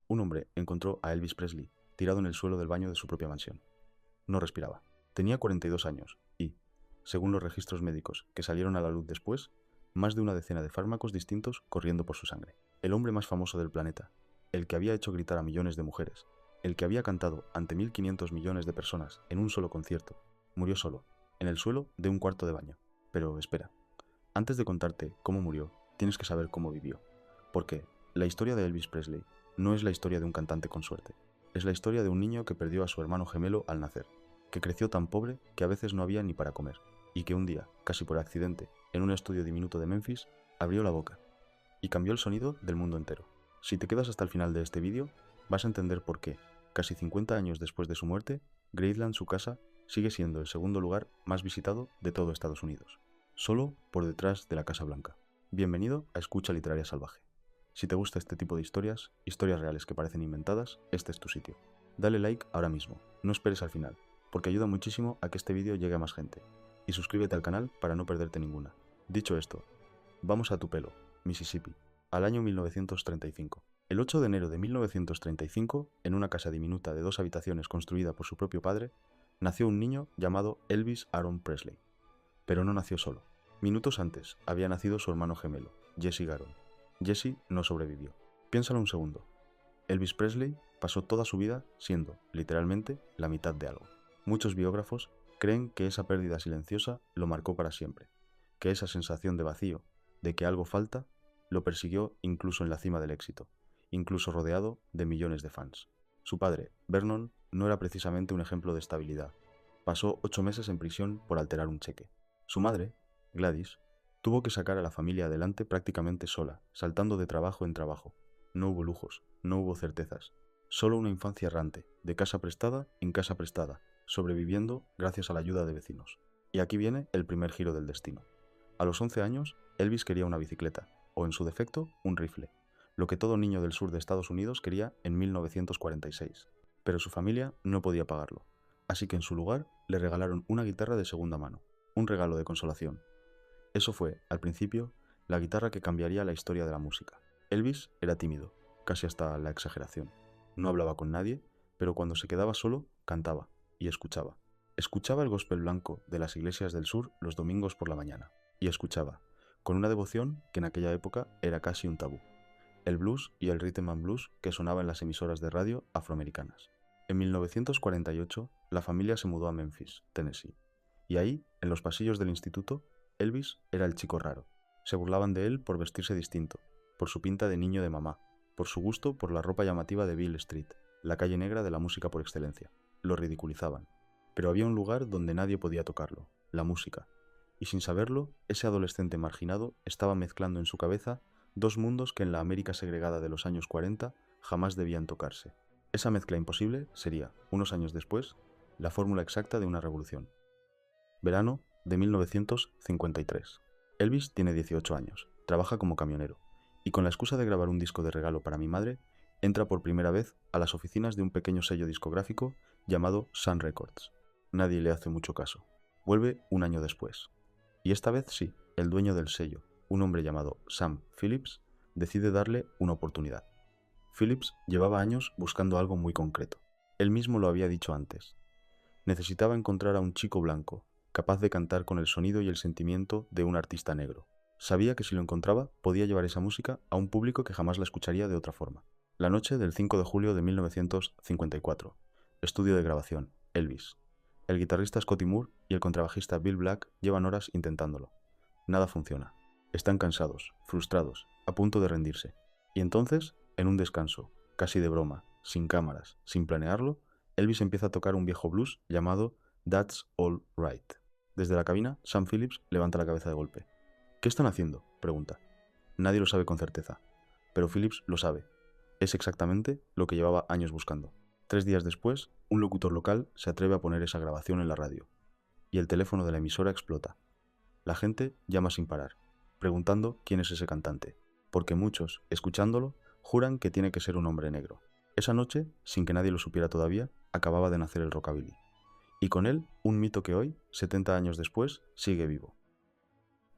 un hombre encontró a Elvis Presley tirado en el suelo del baño de su propia mansión. No respiraba. Tenía 42 años y, según los registros médicos que salieron a la luz después, más de una decena de fármacos distintos corriendo por su sangre. El hombre más famoso del planeta, el que había hecho gritar a millones de mujeres, el que había cantado ante 1.500 millones de personas en un solo concierto, murió solo, en el suelo de un cuarto de baño. Pero espera, antes de contarte cómo murió, tienes que saber cómo vivió. Porque la historia de Elvis Presley no es la historia de un cantante con suerte. Es la historia de un niño que perdió a su hermano gemelo al nacer, que creció tan pobre que a veces no había ni para comer, y que un día, casi por accidente, en un estudio diminuto de Memphis, abrió la boca y cambió el sonido del mundo entero. Si te quedas hasta el final de este vídeo, vas a entender por qué, casi 50 años después de su muerte, Graceland, su casa, sigue siendo el segundo lugar más visitado de todo Estados Unidos, solo por detrás de la Casa Blanca. Bienvenido a Escucha Literaria Salvaje. Si te gusta este tipo de historias reales que parecen inventadas, este es tu sitio. Dale like ahora mismo, no esperes al final, porque ayuda muchísimo a que este vídeo llegue a más gente. Y suscríbete al canal para no perderte ninguna. Dicho esto, vamos a Tupelo, Mississippi, al año 1935. El 8 de enero de 1935, en una casa diminuta de 2 habitaciones construida por su propio padre, nació un niño llamado Elvis Aaron Presley. Pero no nació solo. Minutos antes había nacido su hermano gemelo, Jesse Garon. Jesse no sobrevivió. Piénsalo un segundo. Elvis Presley pasó toda su vida siendo, literalmente, la mitad de algo. Muchos biógrafos creen que esa pérdida silenciosa lo marcó para siempre, que esa sensación de vacío, de que algo falta, lo persiguió incluso en la cima del éxito, incluso rodeado de millones de fans. Su padre, Vernon, no era precisamente un ejemplo de estabilidad. Pasó 8 meses en prisión por alterar un cheque. Su madre, Gladys, tuvo que sacar a la familia adelante prácticamente sola, saltando de trabajo en trabajo. No hubo lujos, no hubo certezas, solo una infancia errante, de casa prestada en casa prestada, sobreviviendo gracias a la ayuda de vecinos. Y aquí viene el primer giro del destino. A los 11 años, Elvis quería una bicicleta, o en su defecto, un rifle, lo que todo niño del sur de Estados Unidos quería en 1946. Pero su familia no podía pagarlo, así que en su lugar le regalaron una guitarra de segunda mano, un regalo de consolación. Eso fue, al principio, la guitarra que cambiaría la historia de la música. Elvis era tímido, casi hasta la exageración. No hablaba con nadie, pero cuando se quedaba solo, cantaba y escuchaba. Escuchaba el gospel blanco de las iglesias del sur los domingos por la mañana. Y escuchaba, con una devoción que en aquella época era casi un tabú, el blues y el rhythm and blues que sonaba en las emisoras de radio afroamericanas. En 1948, la familia se mudó a Memphis, Tennessee. Y ahí, en los pasillos del instituto, Elvis era el chico raro. Se burlaban de él por vestirse distinto, por su pinta de niño de mamá, por su gusto por la ropa llamativa de Beale Street, la calle negra de la música por excelencia. Lo ridiculizaban. Pero había un lugar donde nadie podía tocarlo, la música. Y sin saberlo, ese adolescente marginado estaba mezclando en su cabeza dos mundos que en la América segregada de los años 40 jamás debían tocarse. Esa mezcla imposible sería, unos años después, la fórmula exacta de una revolución. Verano de 1953. Elvis tiene 18 años, trabaja como camionero, y con la excusa de grabar un disco de regalo para mi madre, entra por primera vez a las oficinas de un pequeño sello discográfico llamado Sun Records. Nadie le hace mucho caso. Vuelve un año después. Y esta vez sí, el dueño del sello, un hombre llamado Sam Phillips, decide darle una oportunidad. Phillips llevaba años buscando algo muy concreto. Él mismo lo había dicho antes. Necesitaba encontrar a un chico blanco, capaz de cantar con el sonido y el sentimiento de un artista negro. Sabía que si lo encontraba, podía llevar esa música a un público que jamás la escucharía de otra forma. La noche del 5 de julio de 1954. Estudio de grabación, Elvis. El guitarrista Scotty Moore y el contrabajista Bill Black llevan horas intentándolo. Nada funciona. Están cansados, frustrados, a punto de rendirse. Y entonces, en un descanso, casi de broma, sin cámaras, sin planearlo, Elvis empieza a tocar un viejo blues llamado That's All Right. Desde la cabina, Sam Phillips levanta la cabeza de golpe. ¿Qué están haciendo?, pregunta. Nadie lo sabe con certeza, pero Phillips lo sabe. Es exactamente lo que llevaba años buscando. 3 días después, un locutor local se atreve a poner esa grabación en la radio, y el teléfono de la emisora explota. La gente llama sin parar, preguntando quién es ese cantante, porque muchos, escuchándolo, juran que tiene que ser un hombre negro. Esa noche, sin que nadie lo supiera todavía, acababa de nacer el rockabilly. Y con él, un mito que hoy, 70 años después, sigue vivo.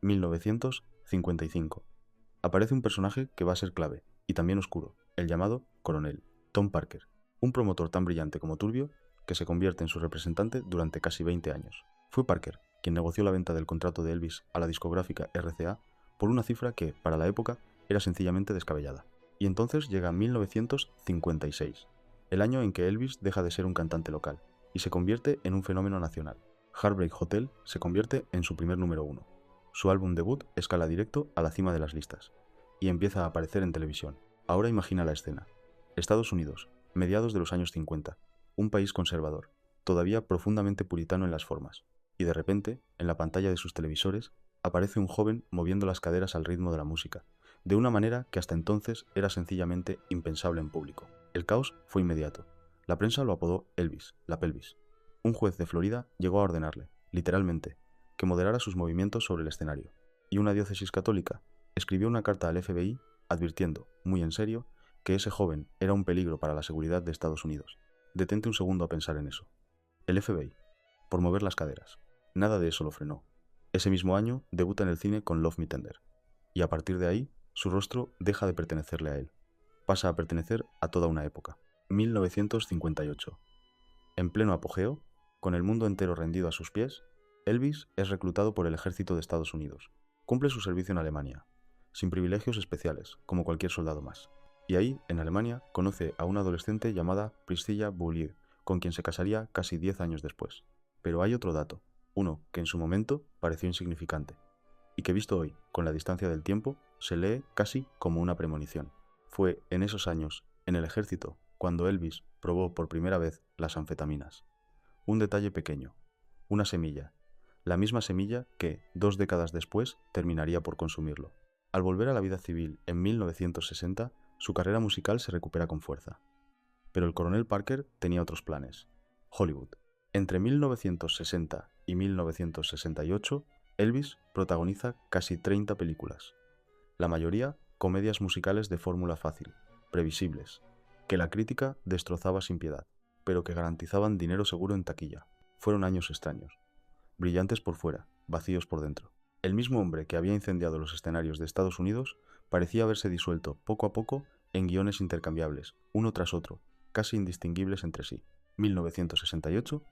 1955. Aparece un personaje que va a ser clave, y también oscuro, el llamado Coronel. Tom Parker, un promotor tan brillante como turbio que se convierte en su representante durante casi 20 años. Fue Parker quien negoció la venta del contrato de Elvis a la discográfica RCA por una cifra que, para la época, era sencillamente descabellada. Y entonces llega 1956, el año en que Elvis deja de ser un cantante local y se convierte en un fenómeno nacional. Heartbreak Hotel se convierte en su primer número 1. Su álbum debut escala directo a la cima de las listas y empieza a aparecer en televisión. Ahora imagina la escena. Estados Unidos, mediados de los años 50, un país conservador, todavía profundamente puritano en las formas, y de repente, en la pantalla de sus televisores, aparece un joven moviendo las caderas al ritmo de la música, de una manera que hasta entonces era sencillamente impensable en público. El caos fue inmediato. La prensa lo apodó Elvis, la pelvis. Un juez de Florida llegó a ordenarle, literalmente, que moderara sus movimientos sobre el escenario, y una diócesis católica escribió una carta al FBI advirtiendo, muy en serio, que ese joven era un peligro para la seguridad de Estados Unidos. Detente un segundo a pensar en eso. El FBI, por mover las caderas. Nada de eso lo frenó. Ese mismo año debuta en el cine con Love Me Tender, y a partir de ahí, su rostro deja de pertenecerle a él. Pasa a pertenecer a toda una época. 1958. En pleno apogeo, con el mundo entero rendido a sus pies, Elvis es reclutado por el ejército de Estados Unidos. Cumple su servicio en Alemania, sin privilegios especiales, como cualquier soldado más. Y ahí, en Alemania, conoce a una adolescente llamada Priscilla Beaulieu, con quien se casaría casi 10 años después. Pero hay otro dato, uno que en su momento pareció insignificante, y que visto hoy, con la distancia del tiempo, se lee casi como una premonición. Fue en esos años, en el ejército, cuando Elvis probó por primera vez las anfetaminas. Un detalle pequeño, una semilla, la misma semilla que, 2 décadas después, terminaría por consumirlo. Al volver a la vida civil en 1960, su carrera musical se recupera con fuerza. Pero el coronel Parker tenía otros planes. Hollywood. Entre 1960 y 1968, Elvis protagoniza casi 30 películas. La mayoría comedias musicales de fórmula fácil, previsibles, que la crítica destrozaba sin piedad, pero que garantizaban dinero seguro en taquilla. Fueron años extraños, brillantes por fuera, vacíos por dentro. El mismo hombre que había incendiado los escenarios de Estados Unidos parecía haberse disuelto poco a poco en guiones intercambiables, uno tras otro, casi indistinguibles entre sí. 1968,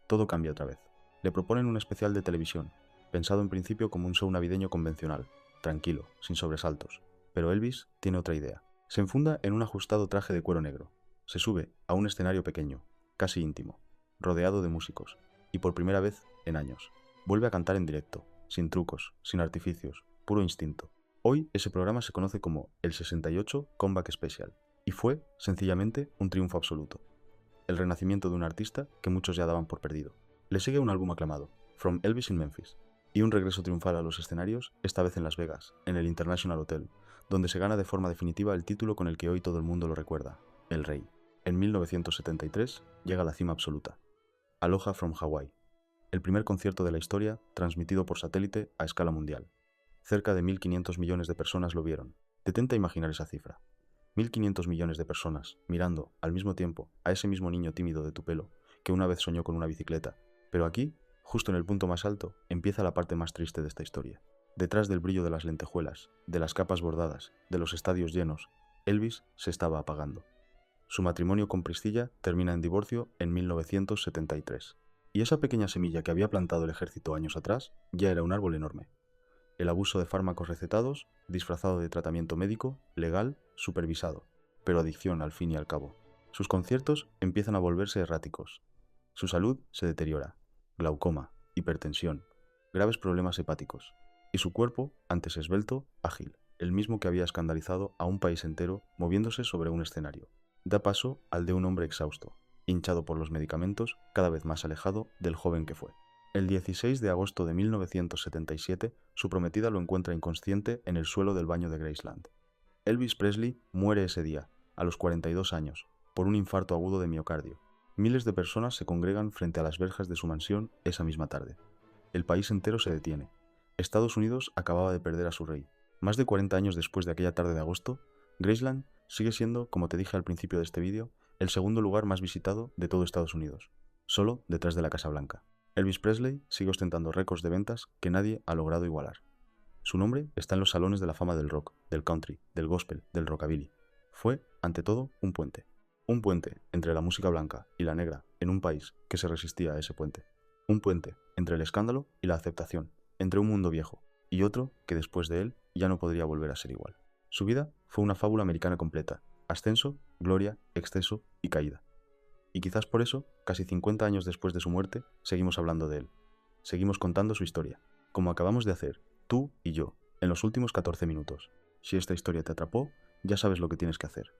todo cambia otra vez. Le proponen un especial de televisión, pensado en principio como un show navideño convencional, tranquilo, sin sobresaltos. Pero Elvis tiene otra idea. Se enfunda en un ajustado traje de cuero negro. Se sube a un escenario pequeño, casi íntimo, rodeado de músicos, y por primera vez en años. Vuelve a cantar en directo, sin trucos, sin artificios, puro instinto. Hoy ese programa se conoce como el 68 Comeback Special, y fue, sencillamente, un triunfo absoluto. El renacimiento de un artista que muchos ya daban por perdido. Le sigue un álbum aclamado, From Elvis in Memphis, y un regreso triunfal a los escenarios, esta vez en Las Vegas, en el International Hotel, donde se gana de forma definitiva el título con el que hoy todo el mundo lo recuerda, El Rey. En 1973 llega a la cima absoluta. Aloha from Hawaii, el primer concierto de la historia transmitido por satélite a escala mundial. Cerca de 1.500 millones de personas lo vieron. Detente a imaginar esa cifra. 1.500 millones de personas mirando al mismo tiempo a ese mismo niño tímido de tu pelo que una vez soñó con una bicicleta. Pero aquí, justo en el punto más alto, empieza la parte más triste de esta historia. Detrás del brillo de las lentejuelas, de las capas bordadas, de los estadios llenos, Elvis se estaba apagando. Su matrimonio con Priscilla termina en divorcio en 1973. Y esa pequeña semilla que había plantado el ejército años atrás ya era un árbol enorme. El abuso de fármacos recetados, disfrazado de tratamiento médico, legal, supervisado, pero adicción al fin y al cabo. Sus conciertos empiezan a volverse erráticos. Su salud se deteriora. Glaucoma, hipertensión, graves problemas hepáticos. Y su cuerpo, antes esbelto, ágil, el mismo que había escandalizado a un país entero moviéndose sobre un escenario. Da paso al de un hombre exhausto, hinchado por los medicamentos, cada vez más alejado del joven que fue. El 16 de agosto de 1977, su prometida lo encuentra inconsciente en el suelo del baño de Graceland. Elvis Presley muere ese día, a los 42 años, por un infarto agudo de miocardio. Miles de personas se congregan frente a las verjas de su mansión esa misma tarde. El país entero se detiene. Estados Unidos acababa de perder a su rey. Más de 40 años después de aquella tarde de agosto, Graceland sigue siendo, como te dije al principio de este vídeo, el segundo lugar más visitado de todo Estados Unidos, solo detrás de la Casa Blanca. Elvis Presley sigue ostentando récords de ventas que nadie ha logrado igualar. Su nombre está en los salones de la fama del rock, del country, del gospel, del rockabilly. Fue, ante todo, un puente. Un puente entre la música blanca y la negra en un país que se resistía a ese puente. Un puente entre el escándalo y la aceptación, entre un mundo viejo y otro que después de él ya no podría volver a ser igual. Su vida fue una fábula americana completa: ascenso, gloria, exceso y caída. Y quizás por eso, casi 50 años después de su muerte, seguimos hablando de él. Seguimos contando su historia, como acabamos de hacer, tú y yo, en los últimos 14 minutos. Si esta historia te atrapó, ya sabes lo que tienes que hacer.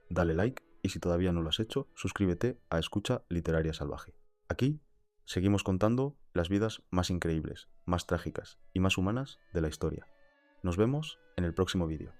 Dale like y si todavía no lo has hecho, suscríbete a Escucha Literaria Salvaje. Aquí seguimos contando las vidas más increíbles, más trágicas y más humanas de la historia. Nos vemos en el próximo vídeo.